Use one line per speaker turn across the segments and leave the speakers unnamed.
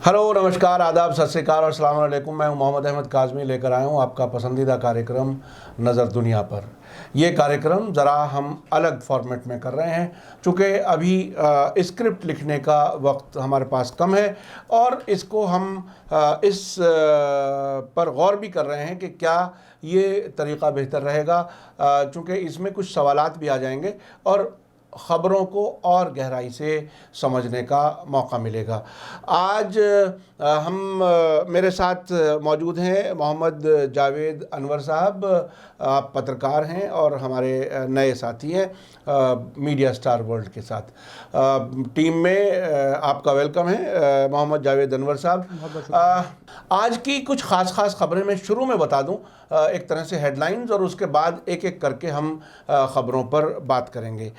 Hello, नमस्कार, आदाब, सत श्री अकाल और अस्सलाम वालेकुम। मैं हूं मोहम्मद अहमद काज़मी, लेकर आया हूं आपका पसंदीदा कार्यक्रम नज़र दुनिया पर। ये कार्यक्रम ज़रा हम अलग फॉर्मेट में कर रहे हैं, चूँकि अभी स्क्रिप्ट लिखने का वक्त हमारे पास कम है और इसको हम इस पर गौर भी कर रहे हैं कि क्या ये तरीक़ा बेहतर रहेगा, चूँकि इसमें कुछ सवालात भी आ जाएंगे और ख़बरों को और गहराई से समझने का मौका मिलेगा। आज मेरे साथ मौजूद हैं मोहम्मद जावेद अनवर साहब। आप पत्रकार हैं और हमारे नए साथी हैं मीडिया स्टार वर्ल्ड के साथ। टीम में आपका वेलकम है मोहम्मद जावेद अनवर साहब। आज की कुछ ख़ास ख़बरें मैं शुरू में बता दूं, एक तरह से हेडलाइंस, और उसके बाद एक एक करके हम ख़बरों पर बात करेंगे।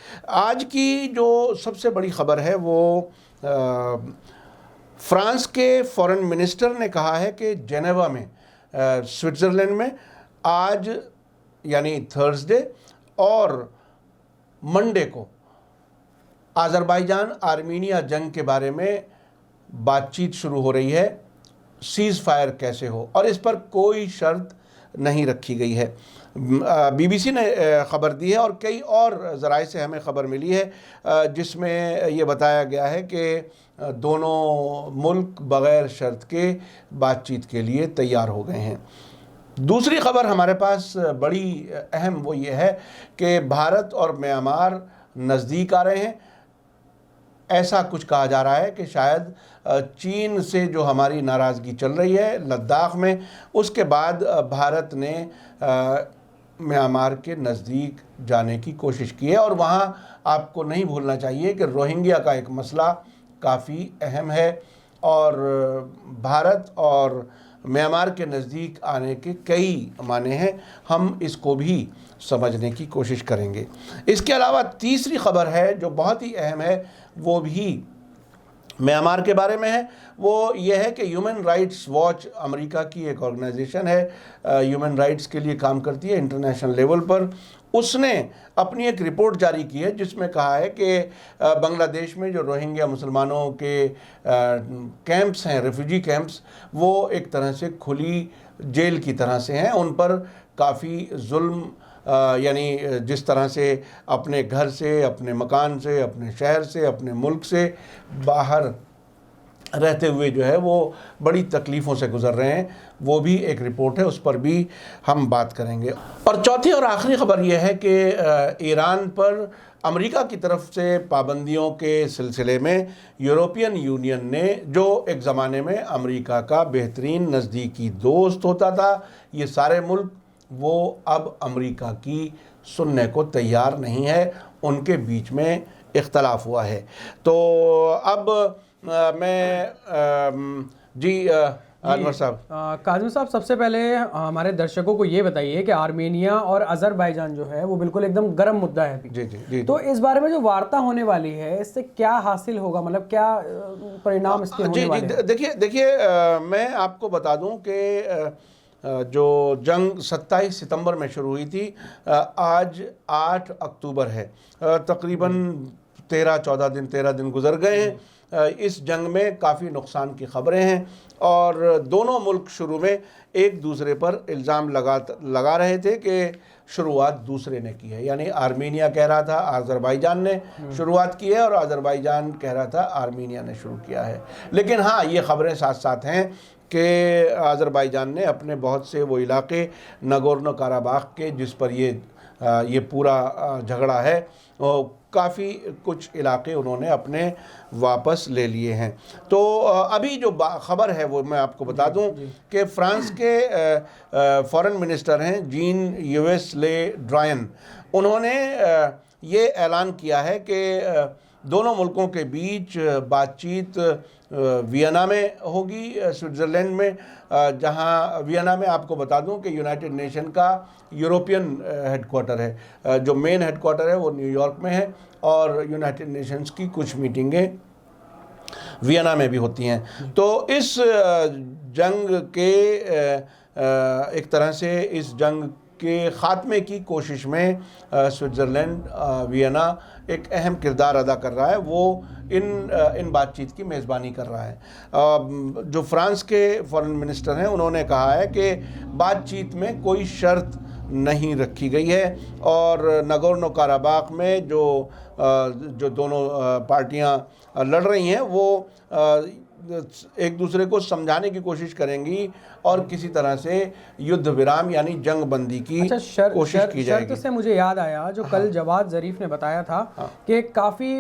आज की जो सबसे बड़ी ख़बर है वो फ्रांस के फॉरेन मिनिस्टर ने कहा है कि जेनेवा में स्विट्ज़रलैंड में आज यानी थर्सडे और मंडे को अज़रबैजान आर्मीनिया जंग के बारे में बातचीत शुरू हो रही है। सीज़ फायर कैसे हो, और इस पर कोई शर्त नहीं रखी गई है। बीबीसी ने ख़बर दी है और कई और ज़राए से हमें ख़बर मिली है जिसमें ये बताया गया है कि दोनों मुल्क बग़ैर शर्त के बातचीत के लिए तैयार हो गए हैं। दूसरी ख़बर हमारे पास बड़ी अहम वो ये है कि भारत और म्यांमार नज़दीक आ रहे हैं। ऐसा कुछ कहा जा रहा है कि शायद चीन से जो हमारी नाराज़गी चल रही है लद्दाख में, उसके बाद भारत ने म्यांमार के नज़दीक जाने की कोशिश की है। और वहाँ आपको नहीं भूलना चाहिए कि रोहिंग्या का एक मसला काफ़ी अहम है और भारत और म्यांमार के नज़दीक आने के कई माने हैं। हम इसको भी समझने की कोशिश करेंगे। इसके अलावा तीसरी ख़बर है जो बहुत ही अहम है, वो भी म्यांमार के बारे में है। वो ये है कि ह्यूमन राइट्स वॉच अमेरिका की एक ऑर्गेनाइजेशन है, ह्यूमन राइट्स के लिए काम करती है इंटरनेशनल लेवल पर। उसने अपनी एक रिपोर्ट जारी की है जिसमें कहा है कि बांग्लादेश में जो रोहिंग्या मुसलमानों के कैंप्स हैं, रेफ्यूजी कैंप्स, वो एक तरह से खुली जेल की तरह से हैं। उन पर काफ़ी जुल्म, यानी जिस तरह से अपने घर से, अपने मकान से, अपने शहर से, अपने मुल्क से बाहर रहते हुए जो है वो बड़ी तकलीफ़ों से गुज़र रहे हैं, वो भी एक रिपोर्ट है, उस पर भी हम बात करेंगे। और चौथी और आखिरी ख़बर यह है कि ईरान पर अमेरिका की तरफ से पाबंदियों के सिलसिले में यूरोपियन यूनियन ने, जो एक ज़माने में अमेरिका का बेहतरीन नज़दीकी दोस्त होता था, ये सारे मुल्क, वो अब अमेरिका की सुनने को तैयार नहीं है। उनके बीच में इख्तलाफ हुआ है। तो अब अनवर साहब,
काज़मी साहब, सबसे पहले हमारे दर्शकों को ये बताइए कि आर्मेनिया और अज़रबैजान जो है वो बिल्कुल एकदम गर्म मुद्दा है अभी।
जी।
तो इस बारे में जो वार्ता होने वाली है, इससे क्या हासिल होगा, मतलब क्या परिणाम इसके होने वाले हैं?
देखिए, मैं आपको बता दूं कि जो जंग 27 सितंबर में शुरू हुई थी, आज 8 अक्टूबर है, तकरीबन 13 दिन गुजर गए हैं। इस जंग में काफ़ी नुकसान की ख़बरें हैं और दोनों मुल्क शुरू में एक दूसरे पर इल्ज़ाम लगा रहे थे कि शुरुआत दूसरे ने की है। यानी आर्मीनिया कह रहा था अज़रबैजान ने शुरुआत की है और अज़रबैजान कह रहा था आर्मीनिया ने शुरू किया है। लेकिन हाँ, ये ख़बरें साथ साथ हैं कि अज़रबैजान ने अपने बहुत से वो इलाके नगोर्नो काराबाख के, जिस पर ये पूरा झगड़ा है, काफ़ी कुछ इलाके उन्होंने अपने वापस ले लिए हैं। तो अभी जो ख़बर है वो मैं आपको बता दूं कि फ्रांस के फॉरेन मिनिस्टर हैं जीन यूएस ले ड्रायन, उन्होंने ये ऐलान किया है कि दोनों मुल्कों के बीच बातचीत वियना में होगी, स्विट्ज़रलैंड में, जहां वियना में आपको बता दूं कि यूनाइटेड नेशन का यूरोपियन हेडक्वार्टर है। जो मेन हेडक्वार्टर है वो न्यूयॉर्क में है और यूनाइटेड नेशंस की कुछ मीटिंगें वियना में भी होती हैं। तो इस जंग के एक तरह से इस जंग के ख़ात्मे की कोशिश में स्विट्ज़रलैंड, वियना एक अहम किरदार अदा कर रहा है। वो इन बातचीत की मेज़बानी कर रहा है। जो फ्रांस के फॉरेन मिनिस्टर हैं, उन्होंने कहा है कि बातचीत में कोई शर्त नहीं रखी गई है और नगोर्नो काराबाख में जो दोनों पार्टियां लड़ रही हैं वो एक दूसरे को समझाने की कोशिश करेंगी और किसी तरह से युद्ध विराम यानी जंग बंदी की कोशिश की जाएगी।
शर्त से मुझे याद आया जो कल जवाद ज़रीफ ने बताया था कि काफ़ी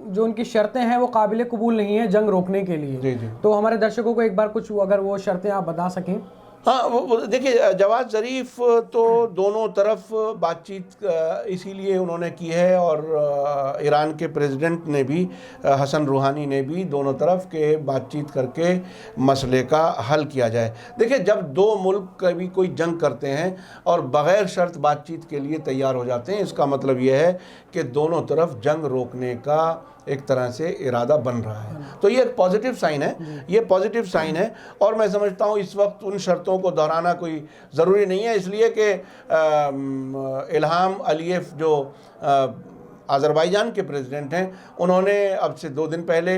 जो उनकी शर्तें हैं वो काबिल कबूल नहीं है जंग रोकने के लिए।
जी।
तो हमारे दर्शकों को एक बार कुछ अगर वो शर्तें आप बता सकें।
हाँ, वो देखिए, जवाद ज़रीफ तो दोनों तरफ बातचीत इसीलिए उन्होंने की है और ईरान के प्रेसिडेंट ने भी, हसन रूहानी ने भी दोनों तरफ के बातचीत करके मसले का हल किया जाए। देखिए, जब दो मुल्क कभी कोई जंग करते हैं और बग़ैर शर्त बातचीत के लिए तैयार हो जाते हैं, इसका मतलब यह है कि दोनों तरफ जंग रोकने का एक तरह से इरादा बन रहा है। तो ये एक पॉजिटिव साइन है, ये पॉजिटिव साइन है। और मैं समझता हूँ इस वक्त उन शर्तों को दोहराना कोई ज़रूरी नहीं है, इसलिए कि इल्हाम अलीयेव जो अज़रबैजान के प्रेसिडेंट हैं, उन्होंने अब से 2 दिन पहले,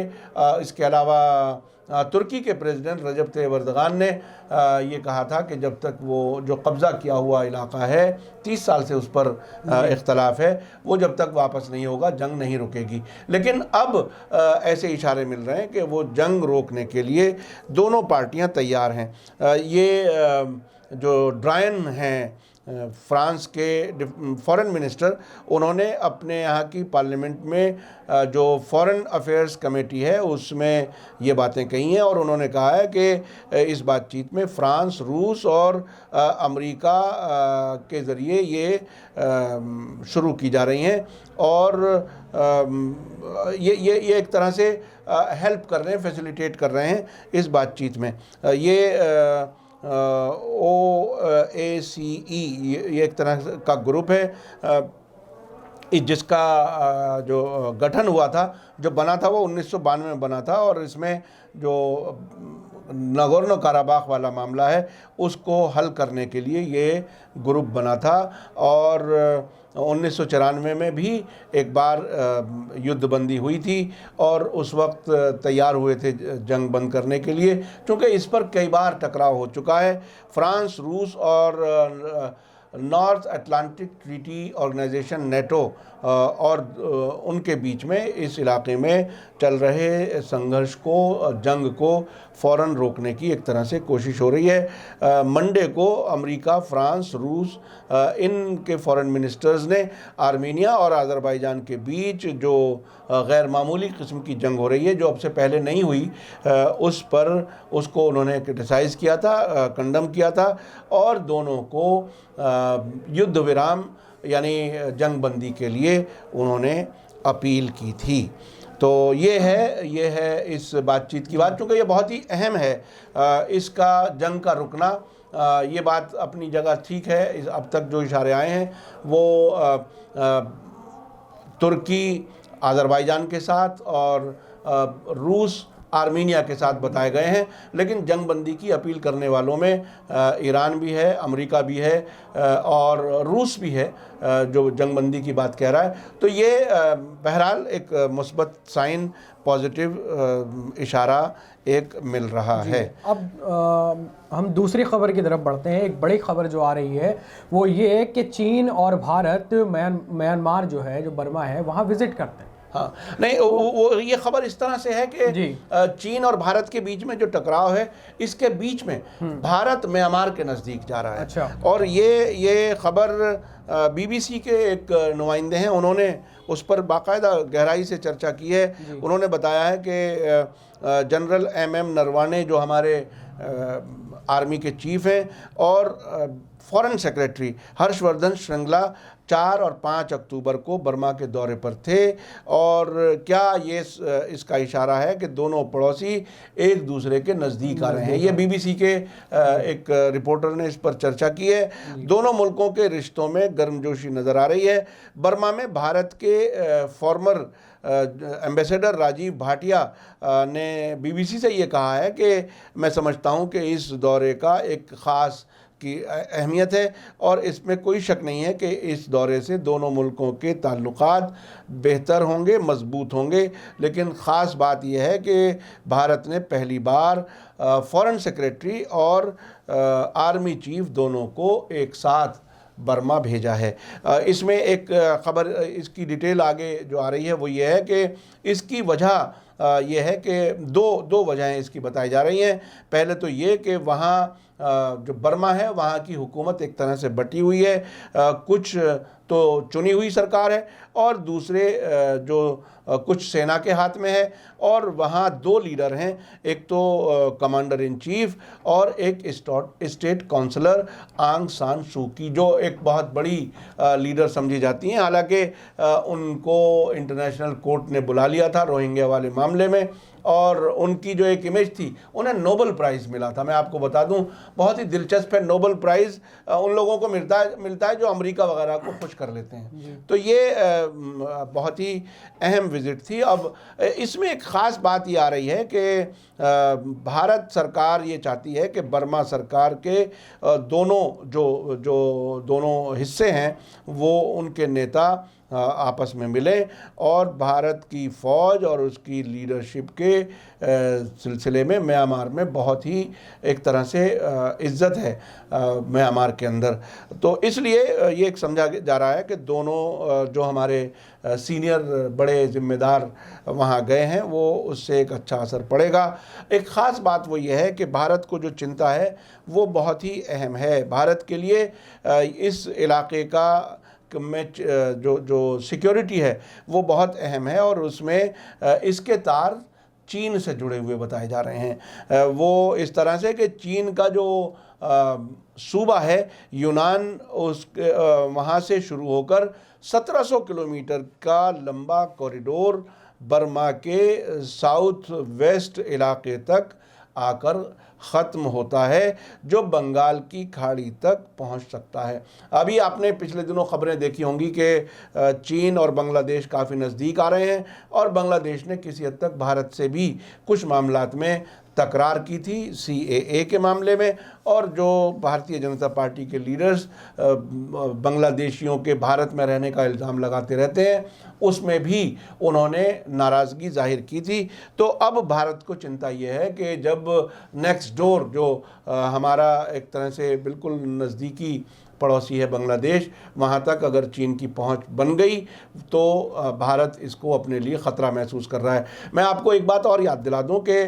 इसके अलावा तुर्की के प्रेसिडेंट रजब तैयब एर्दोगान ने ये कहा था कि जब तक वो जो कब्ज़ा किया हुआ इलाका है, 30 साल से उस पर इख्तलाफ है, वो जब तक वापस नहीं होगा जंग नहीं रुकेगी। लेकिन अब ऐसे इशारे मिल रहे हैं कि वो जंग रोकने के लिए दोनों पार्टियां तैयार हैं। ये जो ड्रायन हैं फ्रांस के फॉरेन मिनिस्टर, उन्होंने अपने यहाँ की पार्लियामेंट में जो फॉरेन अफेयर्स कमेटी है उसमें ये बातें कही हैं और उन्होंने कहा है कि इस बातचीत में फ्रांस, रूस और अमेरिका के ज़रिए ये शुरू की जा रही हैं और ये एक तरह से हेल्प कर रहे हैं, फैसिलिटेट कर रहे हैं इस बातचीत में। ये OACE ये एक तरह का ग्रुप है जिसका जो गठन हुआ था, जो बना था वो 1992 में बना था और इसमें जो नगोर्नो काराबाख वाला मामला है उसको हल करने के लिए ये ग्रुप बना था। और 1994 में भी एक बार युद्धबंदी हुई थी और उस वक्त तैयार हुए थे जंग बंद करने के लिए, क्योंकि इस पर कई बार टकराव हो चुका है। फ्रांस, रूस और North Atlantic Treaty Organization NATO और उनके बीच में इस इलाके में चल रहे संघर्ष को, जंग को फ़ौरन रोकने की एक तरह से कोशिश हो रही है। मंडे को अमेरिका, फ्रांस, रूस, इनके फॉरेन मिनिस्टर्स ने आर्मीनिया और अज़रबैजान के बीच जो गैर मामूली किस्म की जंग हो रही है, जो अब से पहले नहीं हुई, उसको उन्होंने क्रिटिसाइज़ किया था, कंडम किया था और दोनों को युद्ध विराम यानी जंग बंदी के लिए उन्होंने अपील की थी। तो ये है इस बातचीत की बात, क्योंकि ये बहुत ही अहम है। इसका जंग का रुकना, ये बात अपनी जगह ठीक है। अब तक जो इशारे आए हैं वो तुर्की अज़रबैजान के साथ और रूस आर्मीनिया के साथ बताए गए हैं, लेकिन जंग बंदी की अपील करने वालों में ईरान भी है, अमेरिका भी है और रूस भी है जो जंग बंदी की बात कह रहा है। तो ये बहरहाल एक मुस्बत साइन, पॉजिटिव इशारा एक मिल रहा है।
अब हम दूसरी खबर की तरफ बढ़ते हैं। एक बड़ी खबर जो आ रही है वो ये है कि चीन और भारत म्यांमार जो है, जो बर्मा है, वहाँ विजिट करते हैं।
हाँ, नहीं, वो ये खबर इस तरह से है कि चीन और भारत के बीच में जो टकराव है, इसके बीच में भारत म्यांमार के नज़दीक जा रहा है।
अच्छा। और
ये खबर BBC के एक नुमाइंदे हैं, उन्होंने उस पर बाकायदा गहराई से चर्चा की है। उन्होंने बताया है कि जनरल MM नरवाने जो हमारे आर्मी के चीफ हैं और फॉरेन सेक्रेटरी हर्षवर्धन श्रृंगला 4 और 5 अक्टूबर को बर्मा के दौरे पर थे। और क्या ये इसका इशारा है कि दोनों पड़ोसी एक दूसरे के नज़दीक आ रहे हैं। ये BBC के एक रिपोर्टर ने इस पर चर्चा की है। दोनों मुल्कों के रिश्तों में गर्मजोशी नज़र आ रही है। बर्मा में भारत के फॉर्मर एम्बेसडर राजीव भाटिया ने BBC से ये कहा है कि मैं समझता हूँ कि इस दौरे का एक ख़ास की अहमियत है और इसमें कोई शक नहीं है कि इस दौरे से दोनों मुल्कों के ताल्लुकात बेहतर होंगे, मजबूत होंगे। लेकिन ख़ास बात यह है कि भारत ने पहली बार फॉरेन सेक्रेटरी और आर्मी चीफ दोनों को एक साथ बर्मा भेजा है। इसमें एक ख़बर, इसकी डिटेल आगे जो आ रही है वो ये है कि इसकी वजह यह है कि दो वजहें इसकी बताई जा रही हैं। पहले तो ये कि वहाँ जो बर्मा है वहाँ की हुकूमत एक तरह से बटी हुई है, कुछ तो चुनी हुई सरकार है और दूसरे जो कुछ सेना के हाथ में है, और वहाँ दो लीडर हैं, एक तो कमांडर इन चीफ और एक स्टेट काउंसलर आंग सान सू की, जो एक बहुत बड़ी लीडर समझी जाती हैं। हालांकि उनको इंटरनेशनल कोर्ट ने बुला लिया था रोहिंग्या वाले मामले में, और उनकी जो एक इमेज थी, उन्हें नोबेल प्राइज़ मिला था। मैं आपको बता दूं, बहुत ही दिलचस्प है, नोबेल प्राइज़ उन लोगों को मिलता है जो अमेरिका वगैरह को खुश कर लेते हैं। तो ये बहुत ही अहम विज़िट थी। अब इसमें एक ख़ास बात ये आ रही है कि भारत सरकार ये चाहती है कि बर्मा सरकार के दोनों हिस्से हैं वो उनके नेता आपस में मिले और भारत की फ़ौज और उसकी लीडरशिप के सिलसिले में म्यांमार में बहुत ही एक तरह से इज़्ज़त है म्यांमार के अंदर। तो इसलिए ये एक समझा जा रहा है कि दोनों जो हमारे सीनियर बड़े ज़िम्मेदार वहाँ गए हैं वो उससे एक अच्छा असर पड़ेगा। एक ख़ास बात वो ये है कि भारत को जो चिंता है वो बहुत ही अहम है। भारत के लिए इस इलाके का में जो सिक्योरिटी है वो बहुत अहम है और उसमें इसके तार चीन से जुड़े हुए बताए जा रहे हैं। वो इस तरह से कि चीन का जो सूबा है यूनान, उस वहाँ से शुरू होकर 1700 किलोमीटर का लंबा कॉरिडोर बर्मा के साउथ वेस्ट इलाके तक आकर ख़त्म होता है, जो बंगाल की खाड़ी तक पहुंच सकता है। अभी आपने पिछले दिनों खबरें देखी होंगी कि चीन और बांग्लादेश काफ़ी नज़दीक आ रहे हैं और बांग्लादेश ने किसी हद तक भारत से भी कुछ मामलात में तकरार की थी, CAA के मामले में, और जो भारतीय जनता पार्टी के लीडर्स बांग्लादेशियों के भारत में रहने का इल्ज़ाम लगाते रहते हैं, उसमें भी उन्होंने नाराज़गी जाहिर की थी। तो अब भारत को चिंता ये है कि जब नेक्स्ट डोर जो हमारा एक तरह से बिल्कुल नज़दीकी पड़ोसी है बांग्लादेश, वहाँ तक अगर चीन की पहुँच बन गई तो भारत इसको अपने लिए ख़तरा महसूस कर रहा है। मैं आपको एक बात और याद दिला दूँ कि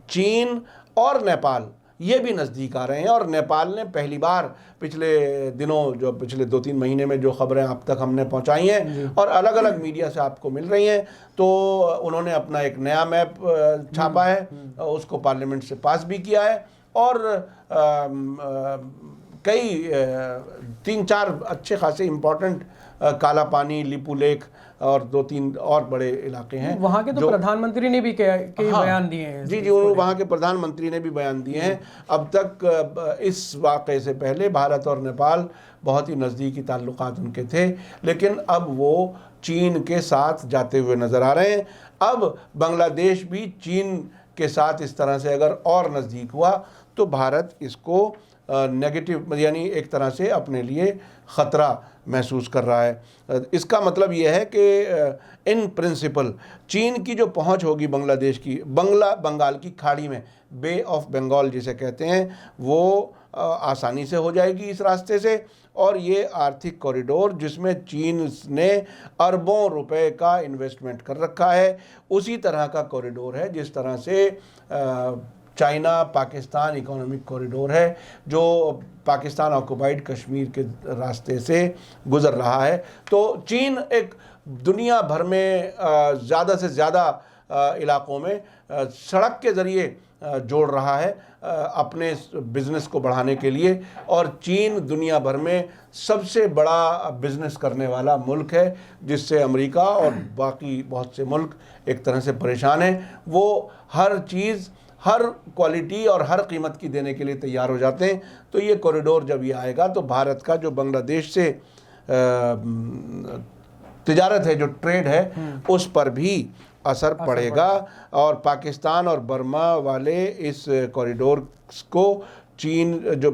चीन और नेपाल ये भी नज़दीक आ रहे हैं, और नेपाल ने पहली बार पिछले दिनों, जो पिछले 2-3 महीने में जो खबरें आप तक हमने पहुंचाई हैं और अलग अलग मीडिया से आपको मिल रही हैं, तो उन्होंने अपना एक नया मैप छापा है, उसको पार्लियामेंट से पास भी किया है, और कई 3-4 अच्छे खासे इम्पोर्टेंट काला पानी, लिपू लेक और 2-3 और बड़े इलाके हैं।
वहाँ के तो प्रधानमंत्री ने भी कई बयान दिए हैं।
जी, वहाँ के प्रधानमंत्री ने भी बयान दिए हैं। अब तक इस वाक़े से पहले भारत और नेपाल बहुत ही नज़दीकी ताल्लुकात उनके थे, लेकिन अब वो चीन के साथ जाते हुए नज़र आ रहे हैं। अब बांग्लादेश भी चीन के साथ इस तरह से अगर और नज़दीक हुआ तो भारत इसको नेगेटिव, यानी एक तरह से अपने लिए ख़तरा महसूस कर रहा है। इसका मतलब ये है कि इन प्रिंसिपल चीन की जो पहुंच होगी बांग्लादेश की बंगाल की खाड़ी में, बे ऑफ बंगाल जिसे कहते हैं, वो आसानी से हो जाएगी इस रास्ते से, और ये आर्थिक कॉरिडोर जिसमें चीन ने अरबों रुपए का इन्वेस्टमेंट कर रखा है, उसी तरह का कॉरिडोर है जिस तरह से चाइना पाकिस्तान इकोनॉमिक कॉरिडोर है, जो पाकिस्तान ऑक्युपाइड कश्मीर के रास्ते से गुज़र रहा है। तो चीन एक दुनिया भर में ज़्यादा से ज़्यादा इलाक़ों में सड़क के ज़रिए जोड़ रहा है अपने बिज़नेस को बढ़ाने के लिए, और चीन दुनिया भर में सबसे बड़ा बिज़नेस करने वाला मुल्क है, जिससे अमेरिका और बाकी बहुत से मुल्क एक तरह से परेशान हैं। वो हर चीज़, हर क्वालिटी और हर कीमत की देने के लिए तैयार हो जाते हैं। तो ये कॉरिडोर जब ये आएगा तो भारत का जो बांग्लादेश से तिजारत है, जो ट्रेड है, उस पर भी असर पड़ेगा, और पाकिस्तान और बर्मा वाले इस कॉरिडोर को चीन जो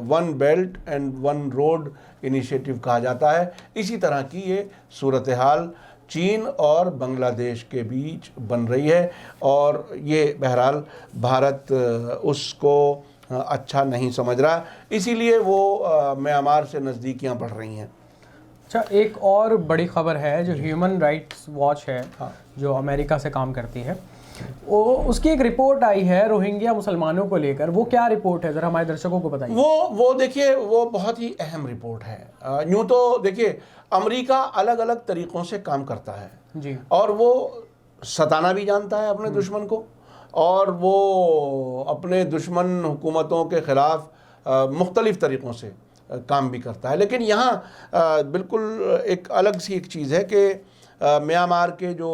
one belt and one road initiative कहा जाता है, इसी तरह की ये सूरत हाल चीन और बांग्लादेश के बीच बन रही है और ये बहरहाल भारत उसको अच्छा नहीं समझ रहा, इसीलिए वो म्यांमार से नज़दीकियां बढ़ रही हैं।
अच्छा, एक और बड़ी खबर है जो ह्यूमन राइट्स वॉच है,
हाँ।
जो अमेरिका से काम करती है, वो उसकी एक रिपोर्ट आई है रोहिंग्या मुसलमानों को लेकर। वो क्या रिपोर्ट है, ज़रा हमारे दर्शकों को बताइए।
वो देखिए, वो बहुत ही अहम रिपोर्ट है। यूँ तो देखिए, अमेरिका अलग अलग तरीक़ों से काम करता है
जी,
और वो सताना भी जानता है अपने दुश्मन को, और वो अपने दुश्मन हुकूमतों के ख़िलाफ़ मुख्तलिफ़ तरीक़ों से काम भी करता है। लेकिन यहाँ बिल्कुल एक अलग सी एक चीज़ है कि म्यांमार के जो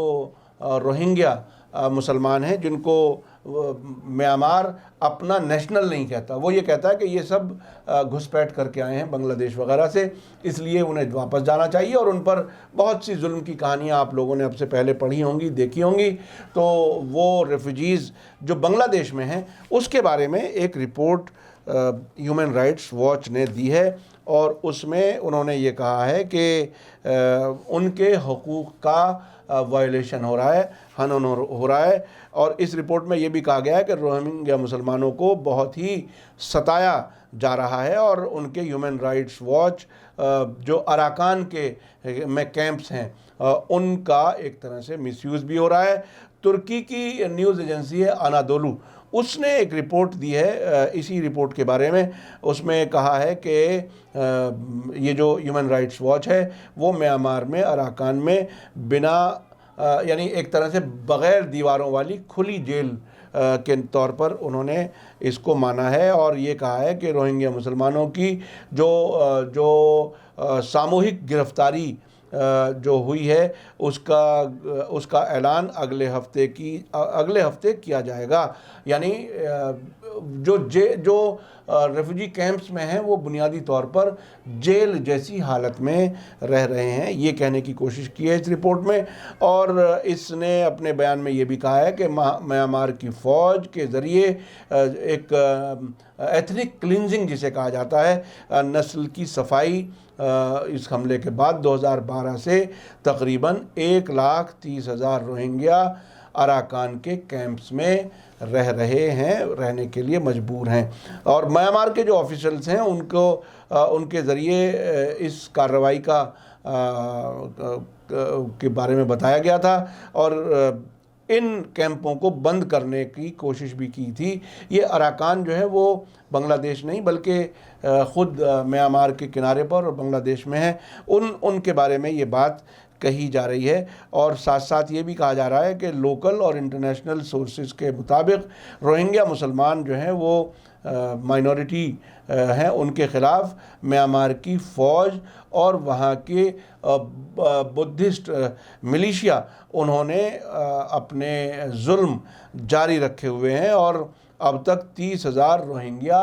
रोहिंग्या मुसलमान हैं, जिनको म्यांमार अपना नेशनल नहीं कहता, वो ये कहता है कि ये सब घुसपैठ करके आए हैं बांग्लादेश वगैरह से, इसलिए उन्हें वापस जाना चाहिए। और उन पर बहुत सी जुल्म की कहानियाँ आप लोगों ने अब से पहले पढ़ी होंगी, देखी होंगी। तो वो रेफ्यूजीज़ जो बांग्लादेश में हैं, उसके बारे में एक रिपोर्ट ह्यूमन राइट्स वॉच ने दी है और उसमें उन्होंने ये कहा है कि उनके हकूक़ का वायलेशन हो रहा है, हनन हो रहा है। और इस रिपोर्ट में ये भी कहा गया है कि रोहिंग्या मुसलमानों को बहुत ही सताया जा रहा है और उनके ह्यूमन राइट्स वॉच जो अराकान के में कैंप्स हैं उनका एक तरह से मिसयूज़ भी हो रहा है। तुर्की की न्यूज़ एजेंसी है अनादोलू, उसने एक रिपोर्ट दी है इसी रिपोर्ट के बारे में। उसमें कहा है कि ये जो ह्यूमन राइट्स वॉच है वो म्यांमार में अराकान में बिना यानी एक तरह से बग़ैर दीवारों वाली खुली जेल के तौर पर उन्होंने इसको माना है और ये कहा है कि रोहिंग्या मुसलमानों की जो सामूहिक गिरफ्तारी जो हुई है उसका ऐलान अगले हफ्ते किया जाएगा। यानी जो रेफ्यूजी कैंप्स में हैं वो बुनियादी तौर पर जेल जैसी हालत में रह रहे हैं, ये कहने की कोशिश की है इस रिपोर्ट में। और इसने अपने बयान में ये भी कहा है कि म्यांमार की फ़ौज के ज़रिए एक एथनिक क्लिनजिंग जिसे कहा जाता है, नस्ल की सफाई, इस हमले के बाद 2012 से तकरीबन 1,30,000 रोहिंग्या अराकान के कैंप्स में रह रहे हैं, रहने के लिए मजबूर हैं। और म्यांमार के जो ऑफिशियल्स हैं उनके ज़रिए इस कार्रवाई के बारे में बताया गया था और इन कैंपों को बंद करने की कोशिश भी की थी। ये अराकान जो है वो बांग्लादेश नहीं बल्कि ख़ुद म्यांमार के किनारे पर और बांग्लादेश में है, उनके बारे में ये बात कही जा रही है। और साथ साथ ये भी कहा जा रहा है कि लोकल और इंटरनेशनल सोर्सेज के मुताबिक रोहिंग्या मुसलमान जो हैं वो माइनॉरिटी हैं, उनके ख़िलाफ़ म्यांमार की फ़ौज और वहाँ के बुद्धिस्ट मिलिशिया उन्होंने अपने जुल्म जारी रखे हुए हैं और अब तक 30,000 रोहिंग्या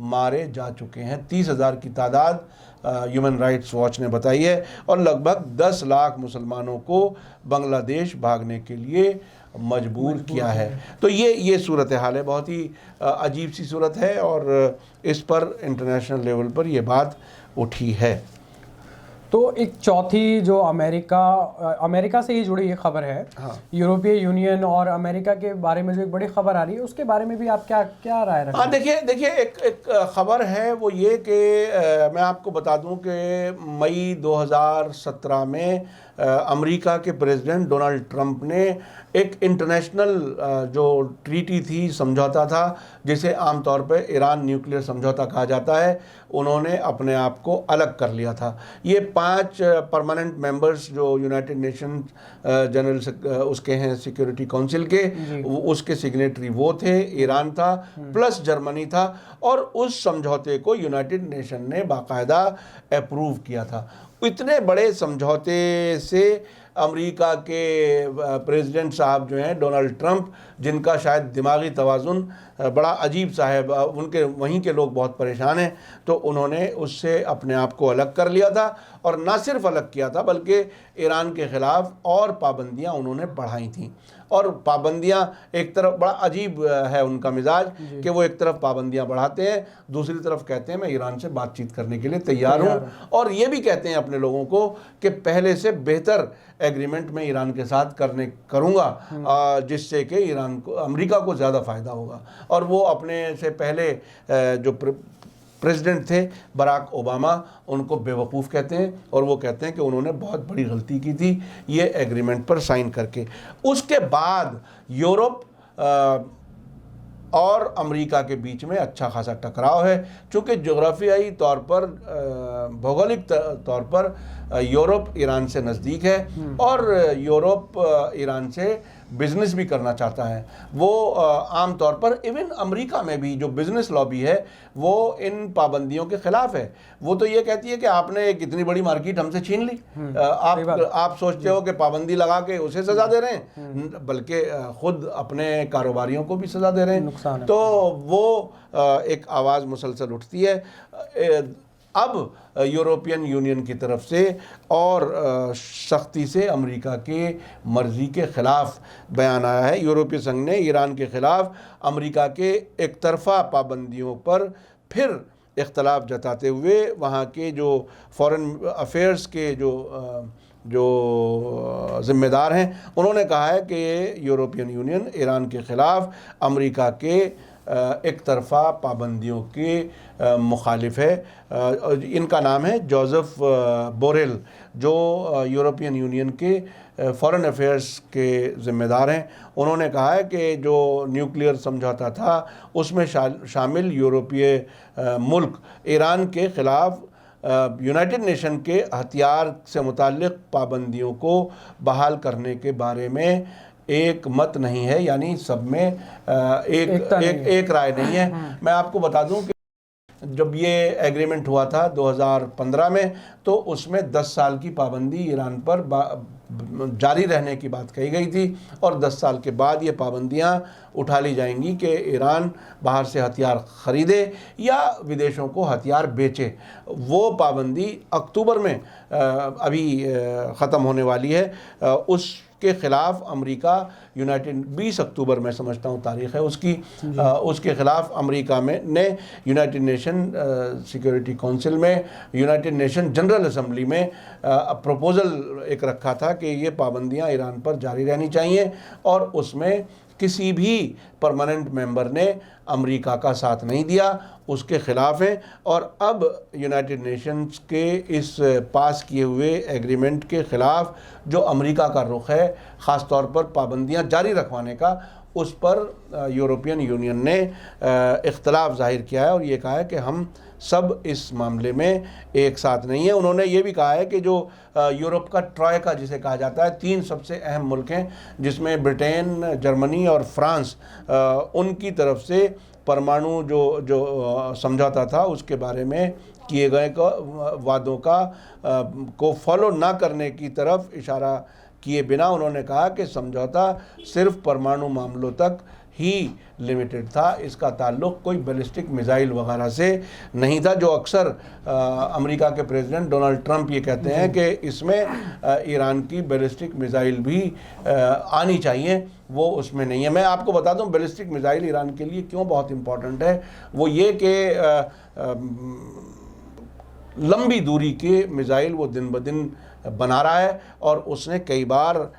मारे जा चुके हैं। 30,000 की तादाद ह्यूमन राइट्स वॉच ने बताई है और लगभग 10 लाख मुसलमानों को बांग्लादेश भागने के लिए मजबूर किया है। तो ये सूरत हाल है, बहुत ही अजीब सी सूरत है और इस पर इंटरनेशनल लेवल पर ये बात उठी है।
तो एक चौथी जो अमेरिका से ही जुड़ी ये खबर है,
हाँ।
यूरोपीय यूनियन और अमेरिका के बारे में जो एक बड़ी खबर आ रही है उसके बारे में भी आप क्या राय रखते हैं?
हाँ, देखिए एक खबर है वो ये कि मैं आपको बता दूं कि मई 2017 में अमेरिका के प्रेसिडेंट डोनाल्ड ट्रंप ने एक इंटरनेशनल जो ट्रीटी थी, समझौता था, जिसे आमतौर पर ईरान न्यूक्लियर समझौता कहा जाता है, उन्होंने अपने आप को अलग कर लिया था। ये 5 परमानेंट मेंबर्स जो यूनाइटेड नेशन जनरल उसके हैं सिक्योरिटी काउंसिल के, उसके सिग्नेटरी वो थे, ईरान था प्लस जर्मनी था और उस समझौते को यूनाइटेड नेशन ने बाकायदा अप्रूव किया था। इतने बड़े समझौते से अमेरिका के प्रेसिडेंट साहब जो हैं डोनाल्ड ट्रंप, जिनका शायद दिमागी तवाज़ुन बड़ा अजीब सा है, उनके वहीं के लोग बहुत परेशान हैं, तो उन्होंने उससे अपने आप को अलग कर लिया था और ना सिर्फ अलग किया था बल्कि ईरान के ख़िलाफ़ और पाबंदियां उन्होंने बढ़ाई थीं। और पाबंदियां एक तरफ, बड़ा अजीब है उनका मिजाज कि वो एक तरफ पाबंदियां बढ़ाते हैं, दूसरी तरफ कहते हैं मैं ईरान से बातचीत करने के लिए तैयार हूं, और ये भी कहते हैं अपने लोगों को कि पहले से बेहतर एग्रीमेंट में ईरान के साथ करूंगा जिससे कि ईरान को, अमेरिका को ज़्यादा फ़ायदा होगा। और वो अपने से पहले जो प्रेसिडेंट थे बराक ओबामा, उनको बेवकूफ़ कहते हैं, और वो कहते हैं कि उन्होंने बहुत बड़ी गलती की थी ये एग्रीमेंट पर साइन करके। उसके बाद यूरोप और अमेरिका के बीच में अच्छा खासा टकराव है, चूँकि जोग्राफियाई तौर पर, भौगोलिक तौर पर यूरोप ईरान से नज़दीक है, और यूरोप ईरान से बिज़नेस भी करना चाहता है। वो आम तौर पर इवन अमेरिका में भी जो बिज़नेस लॉबी है वो इन पाबंदियों के ख़िलाफ़ है। वो तो ये कहती है कि आपने एक इतनी बड़ी मार्केट हमसे छीन ली, आप सोचते हो कि पाबंदी लगा के उसे सज़ा दे रहे हैं, बल्कि ख़ुद अपने कारोबारियों को भी सज़ा दे रहे हैं। तो वो एक आवाज़ मुसलसल उठती है। अब यूरोपियन यूनियन की तरफ से और सख्ती से अमेरिका के मर्ज़ी के ख़िलाफ़ बयान आया है। यूरोपीय संघ ने ईरान के ख़िलाफ़ अमेरिका के एक तरफ़ा पाबंदियों पर फिर इख्तलाफ जताते हुए वहाँ के जो फॉरेन अफेयर्स के जो ज़िम्मेदार हैं, उन्होंने कहा है कि यूरोपियन यूनियन ईरान के ख़िलाफ़ अमेरिका के एक तरफ़ा पाबंदियों के मुखालिफ है। इनका नाम है जोसेफ बोरेल, जो यूरोपियन यूनियन के फॉरेन अफेयर्स के ज़िम्मेदार हैं। उन्होंने कहा है कि जो न्यूक्लियर समझौता था उसमें शामिल यूरोपीय मुल्क ईरान के ख़िलाफ़ यूनाइटेड नेशन के हथियार से मुताल्लिक़ पाबंदियों को बहाल करने के बारे में एक मत नहीं है, यानी सब में एक राय नहीं है। मैं आपको बता दूं कि जब ये एग्रीमेंट हुआ था 2015 में, तो उसमें 10 साल की पाबंदी ईरान पर जारी रहने की बात कही गई थी, और 10 साल के बाद ये पाबंदियां उठा ली जाएंगी कि ईरान बाहर से हथियार ख़रीदे या विदेशों को हथियार बेचे। वो पाबंदी अक्टूबर में अभी ख़त्म होने वाली है। उसके ख़िलाफ़ अमेरिका 20 अक्टूबर में समझता हूँ तारीख़ है उसकी, उसके ख़िलाफ़ अमेरिका ने यूनाइटेड नेशन सिक्योरिटी काउंसिल में, यूनाइटेड नेशन जनरल असम्बली में प्रपोज़ल एक रखा था कि ये पाबंदियाँ ईरान पर जारी रहनी चाहिए, और उसमें किसी भी परमानेंट मेंबर ने अमेरिका का साथ नहीं दिया, उसके ख़िलाफ़ है। और अब यूनाइटेड नेशंस के इस पास किए हुए एग्रीमेंट के ख़िलाफ़ जो अमेरिका का रुख है, ख़ास तौर पर पाबंदियां जारी रखवाने का, उस पर यूरोपियन यूनियन ने इख्तलाफ ज़ाहिर किया है और ये कहा है कि हम सब इस मामले में एक साथ नहीं है। उन्होंने ये भी कहा है कि जो यूरोप का ट्रॉयका जिसे कहा जाता है, 3 सबसे अहम मुल्क हैं जिसमें ब्रिटेन, जर्मनी और फ्रांस, उनकी तरफ से परमाणु जो समझौता था उसके बारे में किए गए वादों को फॉलो ना करने की तरफ इशारा किए बिना उन्होंने कहा कि समझौता सिर्फ परमाणु मामलों तक ही लिमिटेड था, इसका ताल्लुक़ कोई बैलिस्टिक मिसाइल वगैरह से नहीं था, जो अक्सर अमेरिका के प्रेसिडेंट डोनाल्ड ट्रंप ये कहते हैं कि इसमें ईरान की बैलिस्टिक मिसाइल भी आनी चाहिए, वो उसमें नहीं है। मैं आपको बता दूं बैलिस्टिक मिसाइल ईरान के लिए क्यों बहुत इम्पॉर्टेंट है। वो ये कि लंबी दूरी के मिसाइल वो दिन ब दिन बना रहा है, और उसने कई बार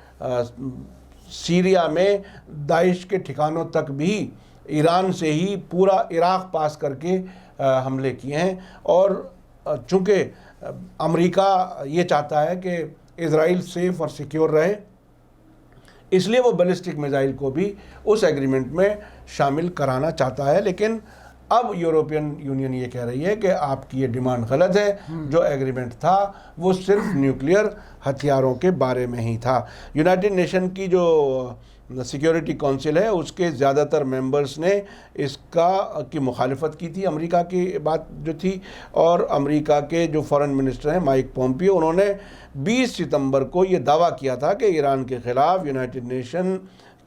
सीरिया में दाइश के ठिकानों तक भी ईरान से ही पूरा इराक़ पास करके हमले किए हैं। और चूँकि अमेरिका ये चाहता है कि इज़राइल सेफ़ और सिक्योर रहे, इसलिए वो बैलिस्टिक मिसाइल को भी उस एग्रीमेंट में शामिल कराना चाहता है। लेकिन अब यूरोपियन यूनियन ये कह रही है कि आपकी ये डिमांड गलत है, जो एग्रीमेंट था वो सिर्फ न्यूक्लियर हथियारों के बारे में ही था। यूनाइटेड नेशन की जो सिक्योरिटी काउंसिल है उसके ज़्यादातर मेंबर्स ने की मुखालिफत की थी, अमेरिका की बात जो थी, और अमेरिका के जो फॉरेन मिनिस्टर हैं माइक पोम्पियो, उन्होंने 20 सितंबर को ये दावा किया था कि ईरान के ख़िलाफ़ यूनाइटेड नेशन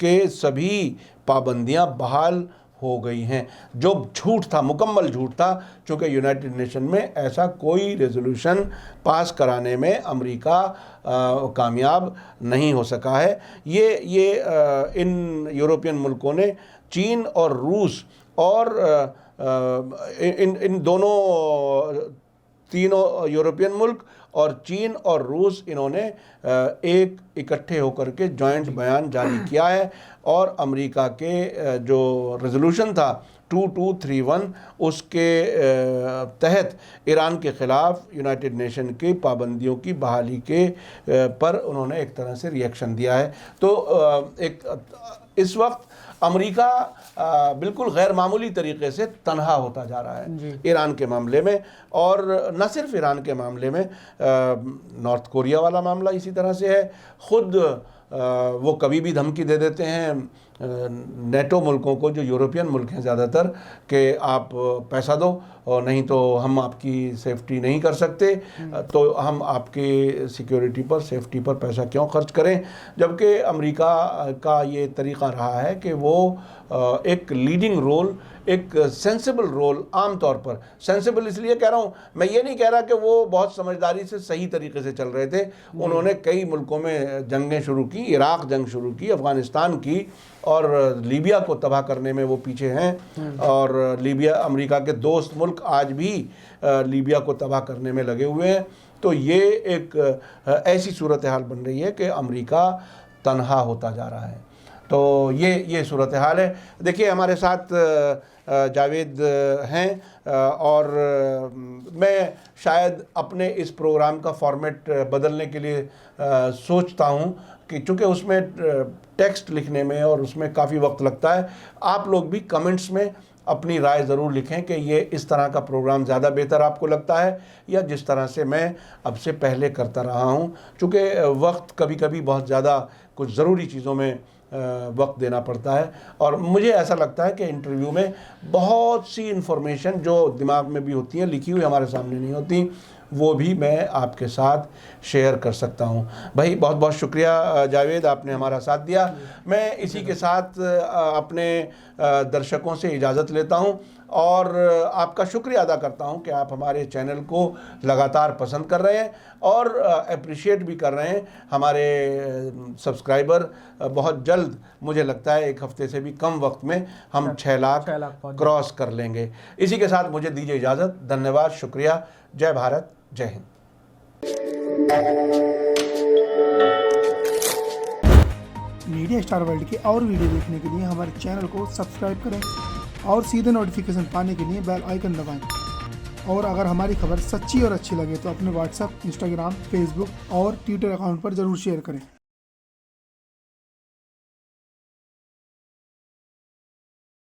के सभी पाबंदियां बहाल हो गई हैं, जो झूठ था, मुकम्मल झूठ था, चूँकि यूनाइटेड नेशन में ऐसा कोई रेजोल्यूशन पास कराने में अमेरिका कामयाब नहीं हो सका है। ये इन यूरोपियन मुल्कों ने चीन और रूस और इन दोनों तीनों यूरोपियन मुल्क और चीन और रूस, इन्होंने एक इकट्ठे होकर के जॉइंट बयान जारी किया है और अमेरिका के जो रेजोल्यूशन था 2231 उसके तहत ईरान के ख़िलाफ़ यूनाइटेड नेशन की पाबंदियों की बहाली के पर उन्होंने एक तरह से रिएक्शन दिया है। तो इस वक्त अमेरिका बिल्कुल गैर मामूली तरीके से तनहा होता जा रहा है ईरान के मामले में, और न सिर्फ ईरान के मामले में, नॉर्थ कोरिया वाला मामला इसी तरह से है। ख़ुद वो कभी भी धमकी दे देते हैं नेटो मुल्कों को, जो यूरोपियन मुल्क हैं ज़्यादातर, कि आप पैसा दो और नहीं तो हम आपकी सेफ्टी नहीं कर सकते, तो हम आपके सिक्योरिटी पर, सेफ्टी पर पैसा क्यों खर्च करें। जबकि अमेरिका का ये तरीक़ा रहा है कि वो एक लीडिंग रोल, एक सेंसिबल रोल, आम तौर पर सेंसिबल इसलिए कह रहा हूँ, मैं ये नहीं कह रहा कि वो बहुत समझदारी से सही तरीके से चल रहे थे। उन्होंने कई मुल्कों में जंगें शुरू की, इराक़ जंग शुरू की, अफ़गानिस्तान की, और लीबिया को तबाह करने में वो पीछे हैं। और लीबिया, अमेरिका के दोस्त मुल्क आज भी लीबिया को तबाह करने में लगे हुए हैं। तो ये एक ऐसी सूरत हाल बन रही है कि अमेरिका तनहा होता जा रहा है। तो ये सूरत हाल है। देखिए, हमारे साथ जावेद हैं और मैं शायद अपने इस प्रोग्राम का फॉर्मेट बदलने के लिए सोचता हूं कि चूँकि उसमें टेक्स्ट लिखने में और उसमें काफ़ी वक्त लगता है, आप लोग भी कमेंट्स में अपनी राय ज़रूर लिखें कि ये इस तरह का प्रोग्राम ज़्यादा बेहतर आपको लगता है या जिस तरह से मैं अब से पहले करता रहा हूँ। चूँकि वक्त कभी कभी बहुत ज़्यादा कुछ ज़रूरी चीज़ों में वक्त देना पड़ता है, और मुझे ऐसा लगता है कि इंटरव्यू में बहुत सी इन्फॉर्मेशन जो दिमाग में भी होती हैं, लिखी हुई हमारे सामने नहीं होती, वो भी मैं आपके साथ शेयर कर सकता हूं। भाई, बहुत बहुत शुक्रिया जावेद, आपने हमारा साथ दिया। मैं इसी के साथ अपने दर्शकों से इजाज़त लेता हूं और आपका शुक्रिया अदा करता हूं कि आप हमारे चैनल को लगातार पसंद कर रहे हैं और अप्रिशिएट भी कर रहे हैं। हमारे सब्सक्राइबर बहुत जल्द, मुझे लगता है 1 हफ्ते से भी कम वक्त में, हम 6 लाख क्रॉस कर लेंगे। इसी के साथ मुझे दीजिए इजाज़त। धन्यवाद, शुक्रिया। जय भारत, जय हिंद।
मीडिया स्टार वर्ल्ड के और वीडियो देखने के लिए हमारे चैनल को सब्सक्राइब करें और सीधे नोटिफिकेशन पाने के लिए बेल आइकन दबाएं। और अगर हमारी खबर सच्ची और अच्छी लगे तो अपने व्हाट्सएप, इंस्टाग्राम, फेसबुक और ट्विटर अकाउंट पर ज़रूर शेयर करें।